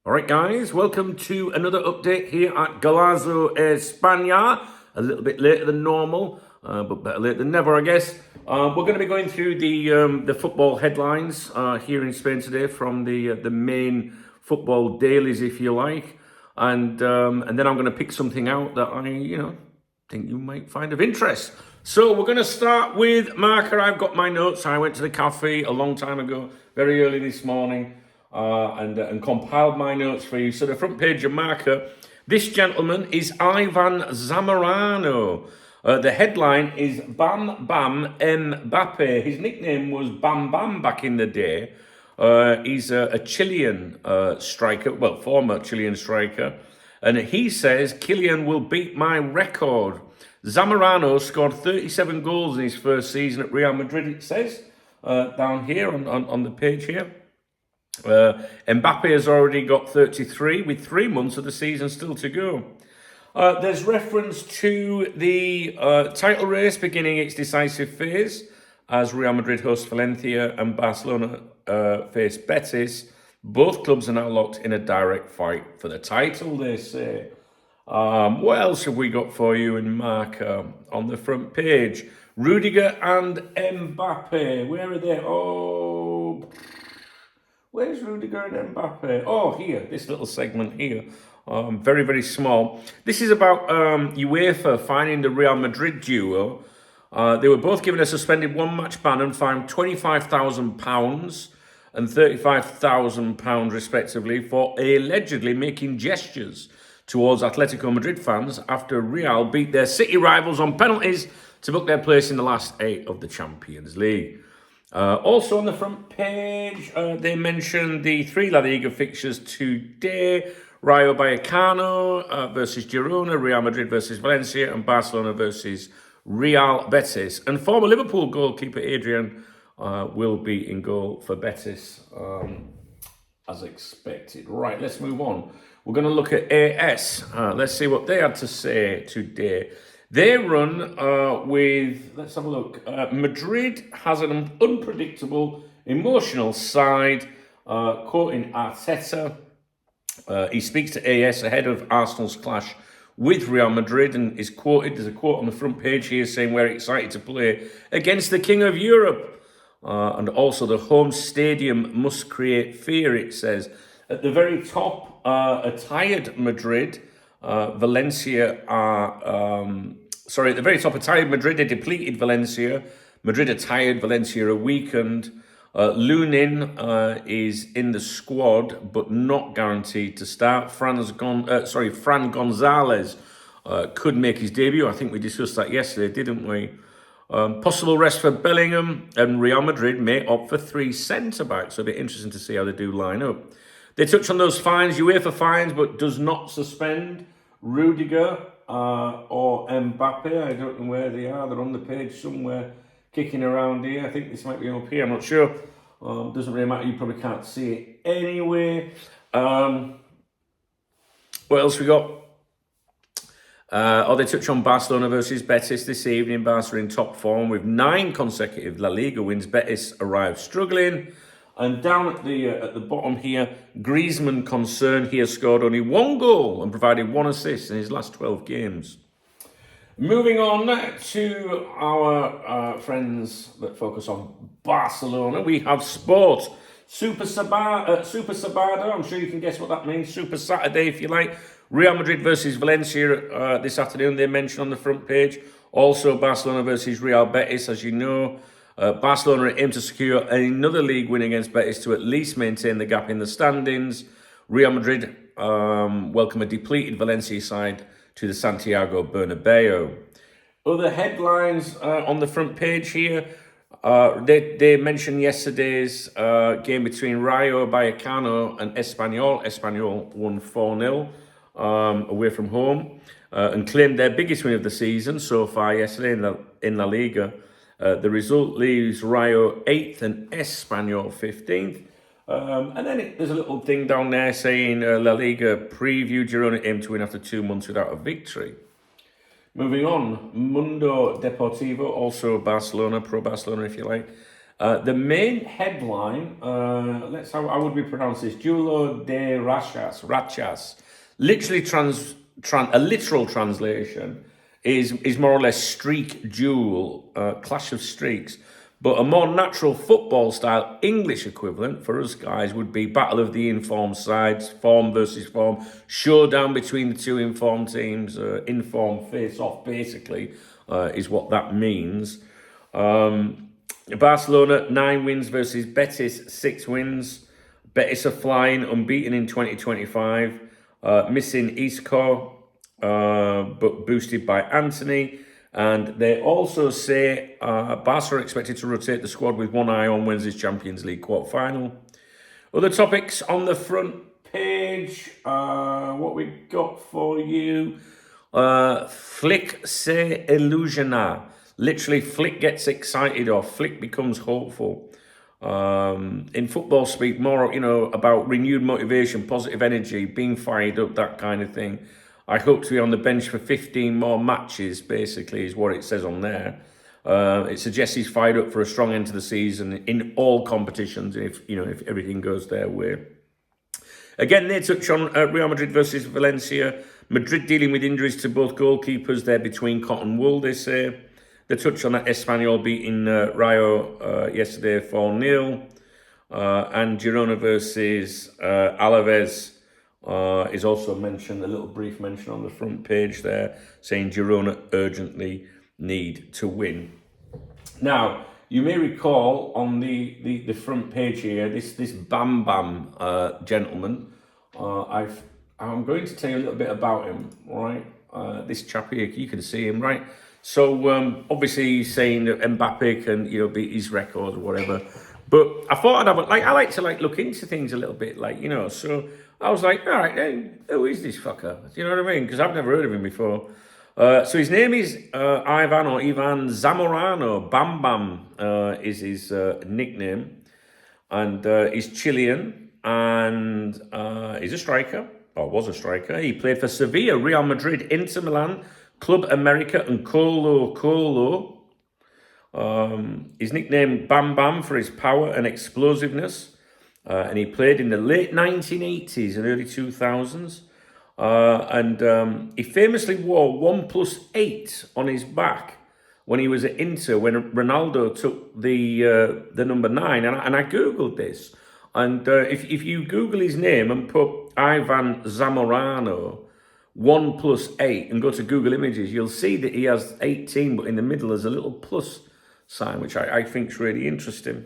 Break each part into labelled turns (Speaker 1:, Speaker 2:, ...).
Speaker 1: All right, guys, welcome to another update here at Golazo España. A little bit later than normal, but better late than never, I guess. We're going to be going through the football headlines here in Spain today from the main football dailies, if you like, and then I'm going to pick something out that I think you might find of interest. So we're going to start with MARCA. I've got my notes. I went to the cafe a long time ago, very early this morning. And compiled my notes for you. So the front page of MARCA, this gentleman is Ivan Zamorano. The headline is Bam Bam Mbappe. His nickname was Bam Bam back in the day. He's a Chilean striker, well, former Chilean striker. And he says, Kylian will beat my record. Zamorano scored 37 goals in his first season at Real Madrid, it says, down here on the page here. Mbappe has already got 33 with 3 months of the season still to go. There's reference to the title race beginning its decisive phase as Real Madrid host Valencia and Barcelona face Betis. Both clubs are now locked in a direct fight for the title, they say. What else have we got for you in MARCA on the front page? Rudiger and Mbappe, where are they? Where's Rudiger and Mbappe? Oh, here, this little segment here. Very, very small. This is about UEFA fining the Real Madrid duo. They were both given a suspended one-match ban and fined £25,000 and £35,000 respectively for allegedly making gestures towards Atletico Madrid fans after Real beat their city rivals on penalties to book their place in the last 8 of the Champions League. Also on the front page, they mentioned the 3 La Liga fixtures today. Rayo Vallecano versus Girona, Real Madrid versus Valencia, and Barcelona versus Real Betis. And former Liverpool goalkeeper Adrian will be in goal for Betis, as expected. Right, let's move on. We're going to look at AS. Let's see what they had to say today. They run with, let's have a look. Madrid has an unpredictable, emotional side, quoting Arteta. He speaks to AS ahead of Arsenal's clash with Real Madrid and is quoted, there's a quote on the front page here saying we're excited to play against the King of Europe. And also the home stadium must create fear, it says. At the very top, a tired Madrid. Valencia are, at the very top, a tired Madrid, a depleted Valencia. Madrid are tired, Valencia are weakened. Lunin is in the squad, but not guaranteed to start. Fran Gonzalez could make his debut. I think we discussed that yesterday, didn't we? Possible rest for Bellingham, and Real Madrid may opt for 3 centre-backs. So it'll be interesting to see how they do line up. They touch on those fines, UEFA fines, but does not suspend Rudiger or Mbappe. I don't know where they are. They're on the page somewhere, kicking around here. I think this might be up here. I'm not sure. Doesn't really matter. You probably can't see it anyway. What else we got? They touch on Barcelona versus Betis this evening. Barca in top form with 9 consecutive La Liga wins. Betis arrived struggling. And down at the bottom here, Griezmann concerned he has scored only 1 goal and provided 1 assist in his last 12 games. Moving on to our friends that focus on Barcelona, we have sport. Super Sabado, I'm sure you can guess what that means. Super Saturday, if you like. Real Madrid versus Valencia this afternoon, they mentioned on the front page. Also Barcelona versus Real Betis, as you know. Barcelona aim to secure another league win against Betis to at least maintain the gap in the standings. Real Madrid welcome a depleted Valencia side to the Santiago Bernabeu. Other headlines on the front page here. They mentioned yesterday's game between Rayo Vallecano and Espanyol. Espanyol won 4-0 away from home and claimed their biggest win of the season so far yesterday in La Liga. The result leaves Rayo 8th and Espanyol 15th. And then there's a little thing down there saying La Liga preview. Girona aim to win after 2 months without a victory. Moving on, Mundo Deportivo, also Barcelona, pro Barcelona if you like. The main headline, how would we pronounce this? Julo de Rachas. Literally a literal translation is more or less streak duel, clash of streaks. But a more natural football style English equivalent for us guys would be battle of the informed sides, form versus form, showdown between the two informed teams, informed face off basically, is what that means. Barcelona 9 wins versus Betis 6 wins. Betis are flying, unbeaten in 2025, missing Isco, but boosted by Anthony. And they also say Barca are expected to rotate the squad with one eye on Wednesday's Champions League quarter-final. Other topics on the front page, what we got for you. Flick se illusiona. Literally, Flick gets excited or Flick becomes hopeful. In football speak, more, about renewed motivation, positive energy, being fired up, that kind of thing. I hope to be on the bench for 15 more matches, basically, is what it says on there. It suggests he's fired up for a strong end to the season in all competitions, if everything goes their way. Again, they touch on Real Madrid versus Valencia. Madrid dealing with injuries to both goalkeepers. They're between cotton and wool, they say. They touch on that Espanyol beating Rayo yesterday 4-0. And Girona versus Alaves is also mentioned, a little brief mention on the front page there, saying Girona urgently need to win. Now, you may recall on the front page here, this Bam Bam gentleman. I'm going to tell you a little bit about him, right? This chap here, you can see him, right? So obviously he's saying that Mbappe can, beat his record or whatever. But I thought I like to look into things a little bit, so I was like, all right, who is this fucker? You know what I mean? Because I've never heard of him before. So his name is Ivan Zamorano. Bam Bam is his nickname. And he's Chilean. And he's a striker, or was a striker. He played for Sevilla, Real Madrid, Inter Milan, Club America, and Colo. He's nicknamed Bam Bam for his power and explosiveness. And he played in the late 1980s and early 2000s. And he famously wore 1+8 on his back when he was at Inter, when Ronaldo took the number 9. And I Googled this. And if you Google his name and put Ivan Zamorano 1+8 and go to Google Images, you'll see that he has 18, but in the middle there's a little plus sign, which I think is really interesting.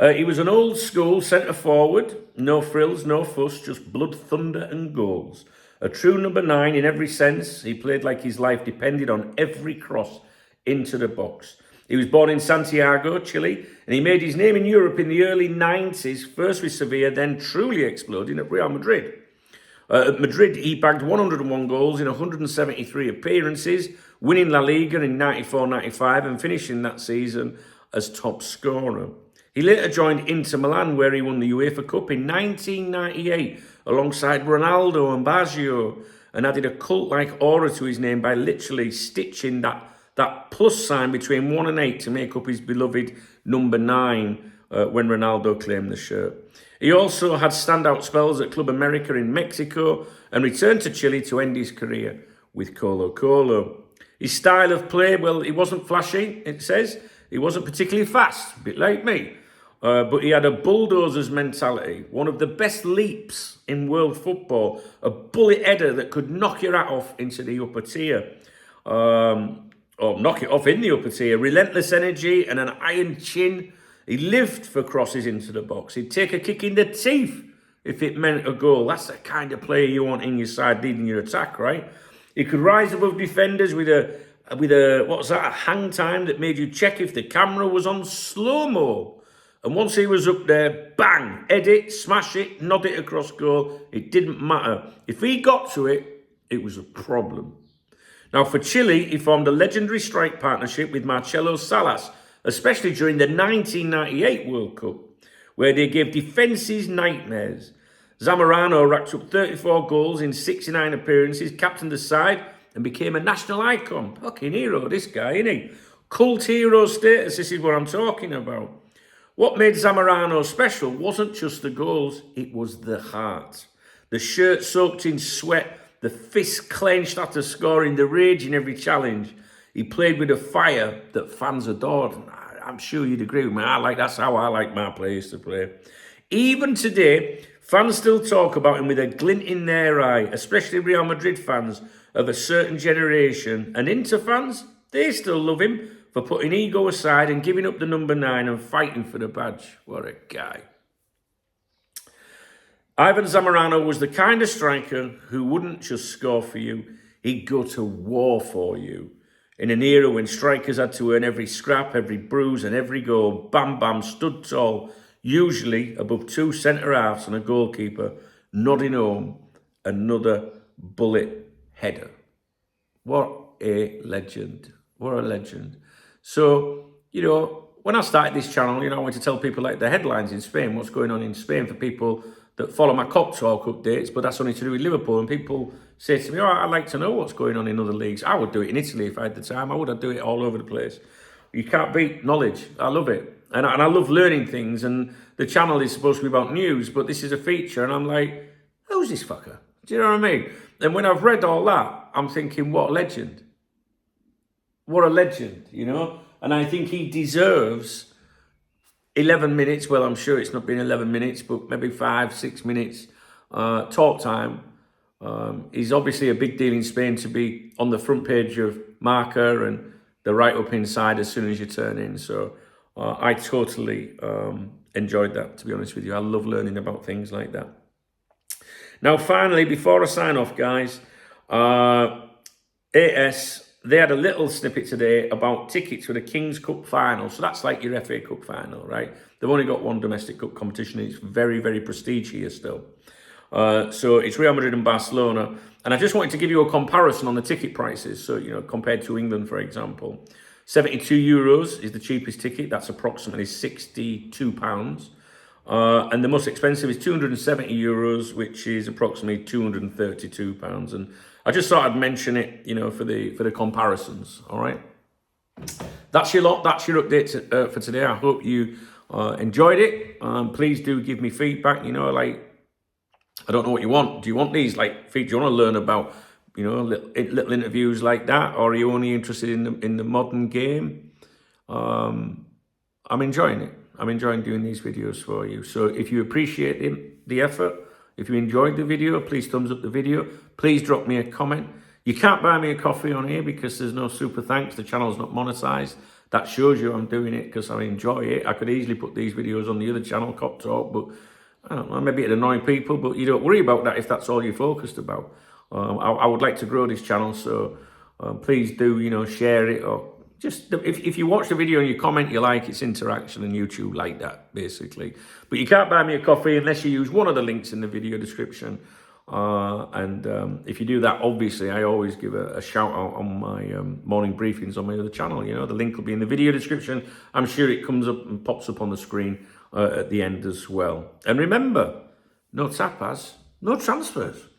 Speaker 1: He was an old school centre forward, no frills, no fuss, just blood, thunder and goals. A true number 9 in every sense. He played like his life depended on every cross into the box. He was born in Santiago, Chile, and he made his name in Europe in the early 90s, first with Sevilla, then truly exploding at Real Madrid. At Madrid, he bagged 101 goals in 173 appearances, winning La Liga in 94-95 and finishing that season as top scorer. He later joined Inter Milan, where he won the UEFA Cup in 1998 alongside Ronaldo and Baggio, and added a cult-like aura to his name by literally stitching that plus sign between 1 and 8 to make up his beloved number 9 when Ronaldo claimed the shirt. He also had standout spells at Club America in Mexico and returned to Chile to end his career with Colo. His style of play, well, he wasn't flashy, it says. He wasn't particularly fast, a bit like me. But he had a bulldozer's mentality, one of the best leaps in world football, a bullet header that could knock your hat off into the upper tier, or knock it off in the upper tier, relentless energy and an iron chin. He lived for crosses into the box. He'd take a kick in the teeth if it meant a goal. That's the kind of player you want in your side leading your attack, right? He could rise above defenders with a hang time that made you check if the camera was on slow-mo. And once he was up there, bang, head it, smash it, nod it across goal. It didn't matter. If he got to it, it was a problem. Now, for Chile, he formed a legendary strike partnership with Marcelo Salas, especially during the 1998 World Cup, where they gave defences nightmares. Zamorano racked up 34 goals in 69 appearances, captained the side, and became a national icon. Fucking hero, this guy, isn't he? Cult hero status, this is what I'm talking about. What made Zamorano special wasn't just the goals, it was the heart. The shirt soaked in sweat, the fist clenched after scoring, the rage in every challenge. He played with a fire that fans adored. I'm sure you'd agree with me. That's how I like my players to play. Even today, fans still talk about him with a glint in their eye, especially Real Madrid fans of a certain generation. And Inter fans, they still love him for putting ego aside and giving up the number 9 and fighting for the badge. What a guy. Ivan Zamorano was the kind of striker who wouldn't just score for you, he'd go to war for you. In an era when strikers had to earn every scrap, every bruise and every goal, Bam Bam stood tall, usually above 2 centre-halves and a goalkeeper, nodding home another bullet header. What a legend. What a legend. So, when I started this channel, I wanted to tell people like the headlines in Spain, what's going on in Spain for people that follow my Cop Talk updates, but that's only to do with Liverpool. And people say to me, I'd like to know what's going on in other leagues. I would do it in Italy if I had the time. I'd do it all over the place. You can't beat knowledge. I love it. And I love learning things. And the channel is supposed to be about news, but this is a feature. And I'm like, who's this fucker? Do you know what I mean? And when I've read all that, I'm thinking, what a legend. What a legend, And I think he deserves 11 minutes. Well, I'm sure it's not been 11 minutes, but maybe 5-6 minutes talk time. He's obviously a big deal in Spain to be on the front page of MARCA and the write-up inside as soon as you turn in. So I totally enjoyed that, to be honest with you. I love learning about things like that. Now, finally, before I sign off, guys, AS... they had a little snippet today about tickets for the King's Cup final. So that's like your FA Cup final, right? They've only got one domestic cup competition. It's very, very prestige here still. So it's Real Madrid and Barcelona. And I just wanted to give you a comparison on the ticket prices. So, compared to England, for example, €72 is the cheapest ticket. That's approximately £62. And the most expensive is €270, which is approximately £232. And I just thought I'd mention it, for the comparisons. All right. That's your lot. That's your update for today. I hope you enjoyed it. Please do give me feedback. I don't know what you want. Do you want these features? Do you want to learn about, little interviews like that, or are you only interested in the modern game? I'm enjoying it. I'm enjoying doing these videos for you. So if you appreciate the effort, if you enjoyed the video, please thumbs up the video. Please drop me a comment. You can't buy me a coffee on here because there's no super thanks. The channel's not monetized. That shows you I'm doing it because I enjoy it. I could easily put these videos on the other channel, Cop Talk, but I don't know, maybe it'd annoy people, but you don't worry about that if that's all you're focused about. I would like to grow this channel, so please do, share it, or just if you watch the video and you comment, you like, it's interaction, and YouTube like that, basically. But you can't buy me a coffee unless you use one of the links in the video description. If you do that, obviously, I always give a shout out on my morning briefings on my other channel. The link will be in the video description. I'm sure it comes up and pops up on the screen at the end as well. And remember, no tapas, no transfers.